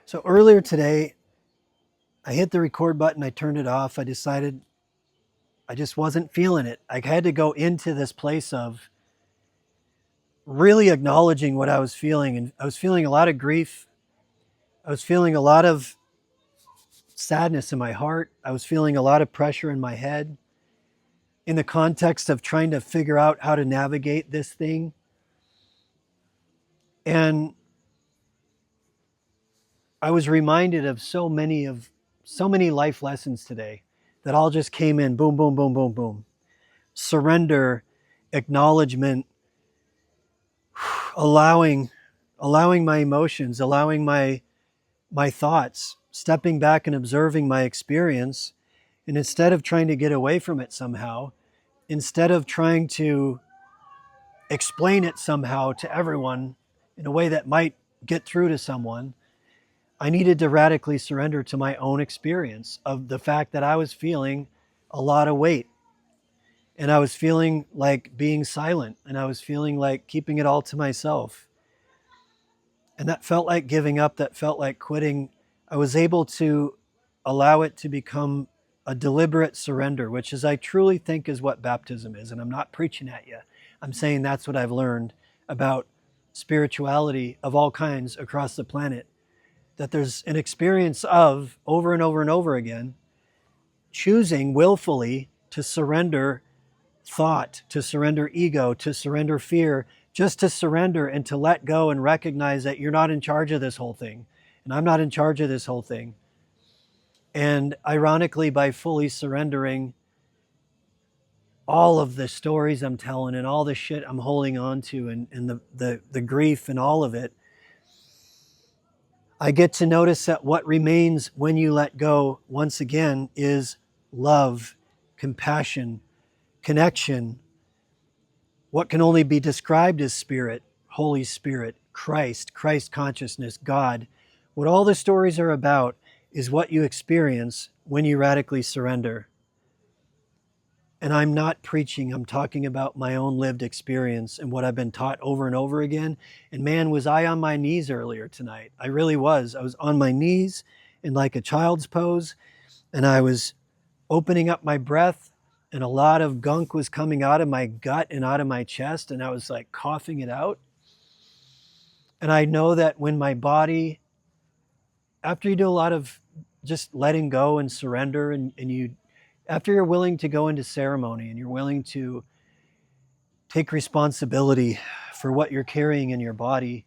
So earlier today, I hit the record button, I turned it off. I decided I just wasn't feeling it. I had to go into this place of really acknowledging what I was feeling. And I was feeling a lot of grief. I was feeling a lot of sadness in my heart. I was feeling a lot of pressure in my head in the context of trying to figure out how to navigate this thing. And I was reminded of so many life lessons today that all just came in boom, boom, boom, boom, boom. Surrender, acknowledgement, allowing my emotions, allowing my thoughts, stepping back and observing my experience. And instead of trying to get away from it somehow, instead of trying to explain it somehow to everyone in a way that might get through to someone, I needed to radically surrender to my own experience of the fact that I was feeling a lot of weight, and I was feeling like being silent, and I was feeling like keeping it all to myself. And that felt like giving up, that felt like quitting. I was able to allow it to become a deliberate surrender, which is, I truly think, is what baptism is. And I'm not preaching at you. I'm saying that's what I've learned about spirituality of all kinds across the planet, that there's an experience of over and over and over again, choosing willfully to surrender thought, to surrender ego, to surrender fear, just to surrender and to let go and recognize that you're not in charge of this whole thing. And I'm not in charge of this whole thing. And ironically, by fully surrendering all of the stories I'm telling and all the shit I'm holding on to, and the grief and all of it, I get to notice that what remains when you let go, once again, is love, compassion, connection, what can only be described as spirit, Holy Spirit, Christ, Christ consciousness, God. What all the stories are about is what you experience when you radically surrender. And I'm not preaching, I'm talking about my own lived experience and what I've been taught over and over again. And man, was I on my knees earlier tonight. I really was. I was on my knees in like a child's pose, and I was opening up my breath, and a lot of gunk was coming out of my gut and out of my chest, and I was like coughing it out. And I know that when my body, after you do a lot of just letting go and surrender, and you, after you're willing to go into ceremony and you're willing to take responsibility for what you're carrying in your body,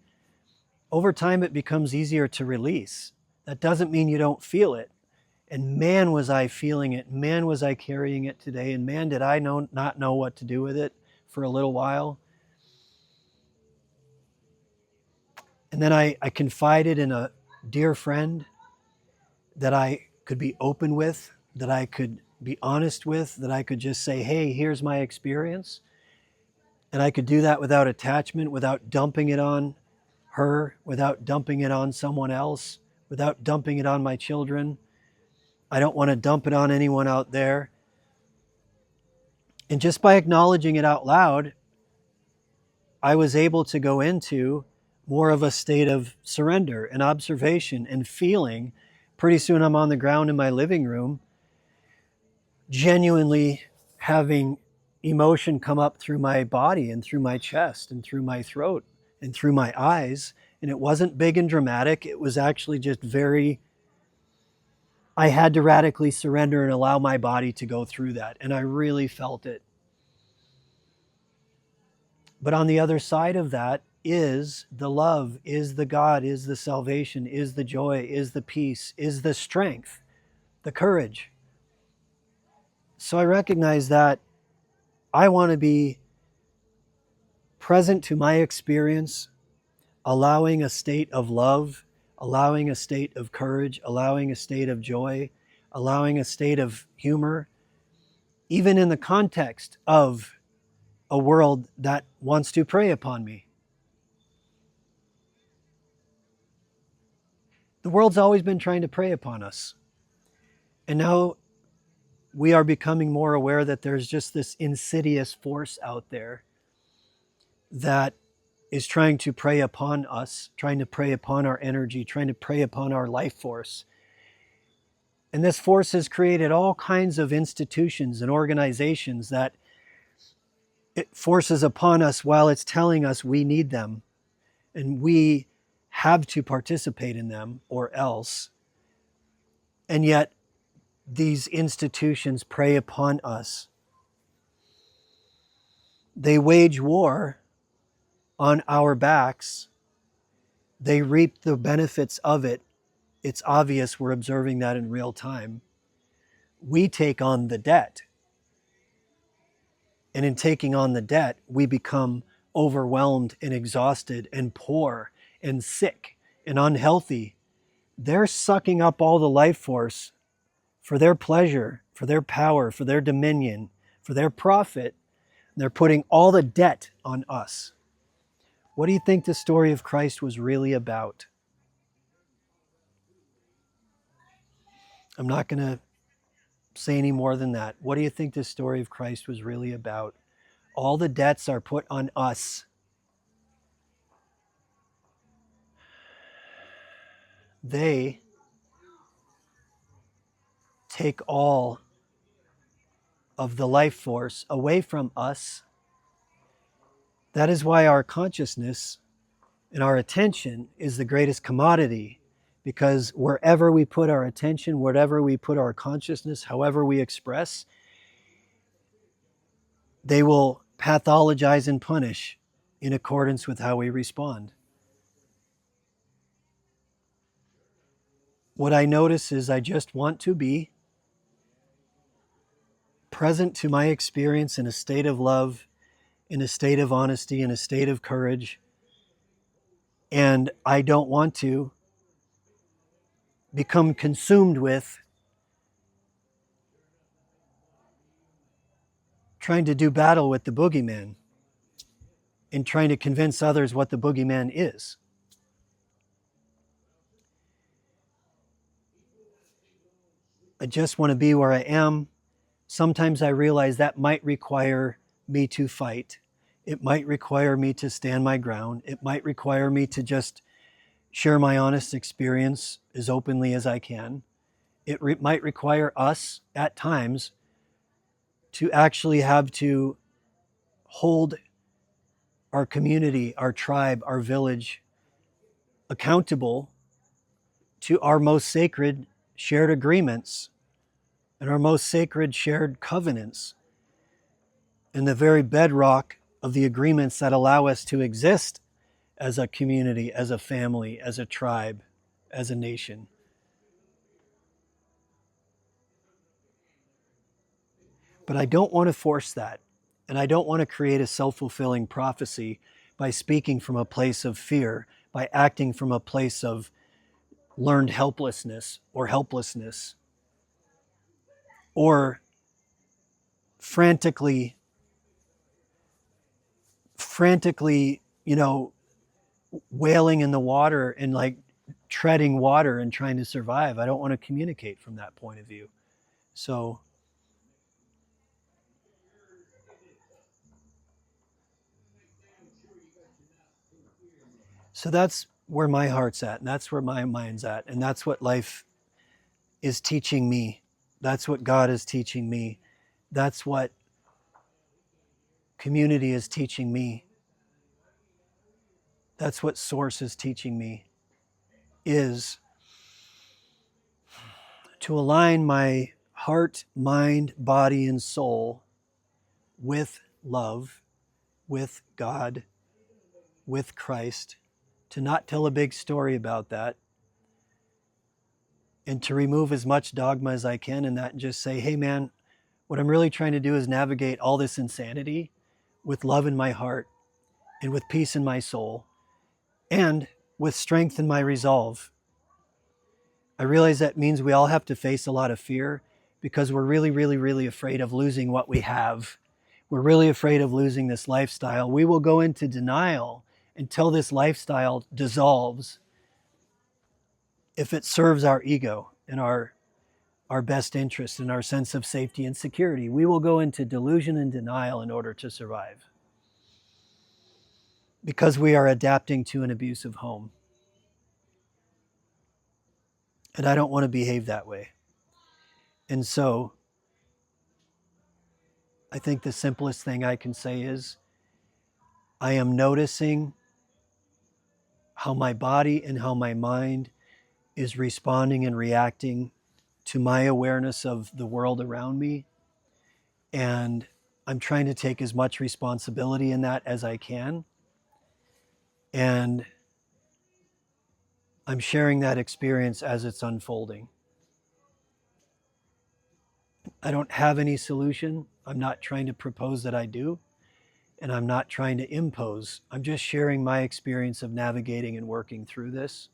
over time it becomes easier to release. That doesn't mean you don't feel it. And man, was I feeling it. Man, was I carrying it today. And man, did I not know what to do with it for a little while. And then I confided in a dear friend that I could be open with, that I could be honest with, that I could just say, hey, here's my experience. And I could do that without attachment, without dumping it on her, without dumping it on someone else, without dumping it on my children. I don't want to dump it on anyone out there. And just by acknowledging it out loud, I was able to go into more of a state of surrender and observation and feeling. Pretty soon I'm on the ground in my living room, genuinely having emotion come up through my body and through my chest and through my throat and through my eyes. And it wasn't big and dramatic. It was actually just I had to radically surrender and allow my body to go through that. And I really felt it. But on the other side of that is the love, is the God, is the salvation, is the joy, is the peace, is the strength, the courage. So I recognize that I want to be present to my experience, allowing a state of love, allowing a state of courage, allowing a state of joy, allowing a state of humor, even in the context of a world that wants to prey upon me. The world's always been trying to prey upon us. And now we are becoming more aware that there's just this insidious force out there that is trying to prey upon us, trying to prey upon our energy, trying to prey upon our life force. And this force has created all kinds of institutions and organizations that it forces upon us while it's telling us we need them and we have to participate in them or else. And yet these institutions prey upon us. They wage war on our backs. They reap the benefits of it. It's obvious we're observing that in real time. We take on the debt. And in taking on the debt, we become overwhelmed and exhausted and poor and sick and unhealthy. They're sucking up all the life force for their pleasure, for their power, for their dominion, for their profit. They're putting all the debt on us. What do you think the story of Christ was really about? I'm not going to say any more than that. What do you think the story of Christ was really about? All the debts are put on us. They take all of the life force away from us. That is why our consciousness and our attention is the greatest commodity, because wherever we put our attention, wherever we put our consciousness, however we express, they will pathologize and punish in accordance with how we respond. What I notice is I just want to be present to my experience in a state of love, in a state of honesty, in a state of courage. And I don't want to become consumed with trying to do battle with the boogeyman and trying to convince others what the boogeyman is. I just want to be where I am. Sometimes I realize that might require me to fight. It might require me to stand my ground. It might require me to just share my honest experience as openly as I can. It might require us at times to actually have to hold our community, our tribe, our village accountable to our most sacred shared agreements and our most sacred shared covenants and the very bedrock of the agreements that allow us to exist as a community, as a family, as a tribe, as a nation. But I don't want to force that. And I don't want to create a self-fulfilling prophecy by speaking from a place of fear, by acting from a place of learned helplessness, or frantically, wailing in the water and like treading water and trying to survive. I don't want to communicate from that point of view. So that's where my heart's at, and that's where my mind's at, and that's what life is teaching me. That's what God is teaching me. That's what community is teaching me. That's what Source is teaching me, is to align my heart, mind, body, and soul with love, with God, with Christ, to not tell a big story about that, and to remove as much dogma as I can in that and just say, hey man, what I'm really trying to do is navigate all this insanity with love in my heart and with peace in my soul and with strength in my resolve. I realize that means we all have to face a lot of fear because we're really, really, really afraid of losing what we have. We're really afraid of losing this lifestyle. We will go into denial until this lifestyle dissolves if it serves our ego and our best interest and our sense of safety and security. We will go into delusion and denial in order to survive. because we are adapting to an abusive home. And I don't want to behave that way. And so I think the simplest thing I can say is I am noticing how my body and how my mind is responding and reacting to my awareness of the world around me. And I'm trying to take as much responsibility in that as I can. And I'm sharing that experience as it's unfolding. I don't have any solution. I'm not trying to propose that I do. And I'm not trying to impose. I'm just sharing my experience of navigating and working through this.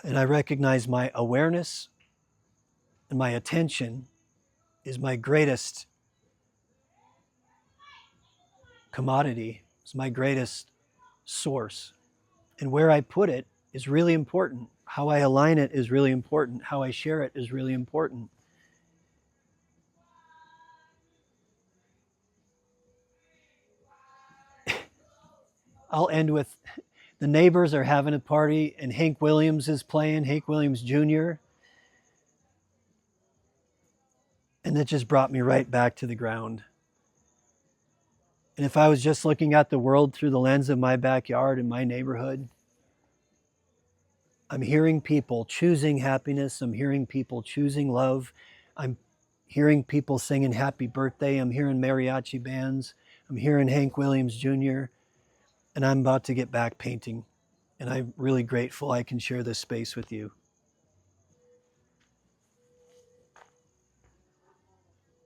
And I recognize my awareness and my attention is my greatest commodity, is my greatest source. And where I put it is really important. How I align it is really important. How I share it is really important. I'll end with the neighbors are having a party and Hank Williams is playing, Hank Williams Jr. And it just brought me right back to the ground. And if I was just looking at the world through the lens of my backyard and my neighborhood, I'm hearing people choosing happiness. I'm hearing people choosing love. I'm hearing people singing happy birthday. I'm hearing mariachi bands. I'm hearing Hank Williams Jr. And I'm about to get back painting. And I'm really grateful I can share this space with you.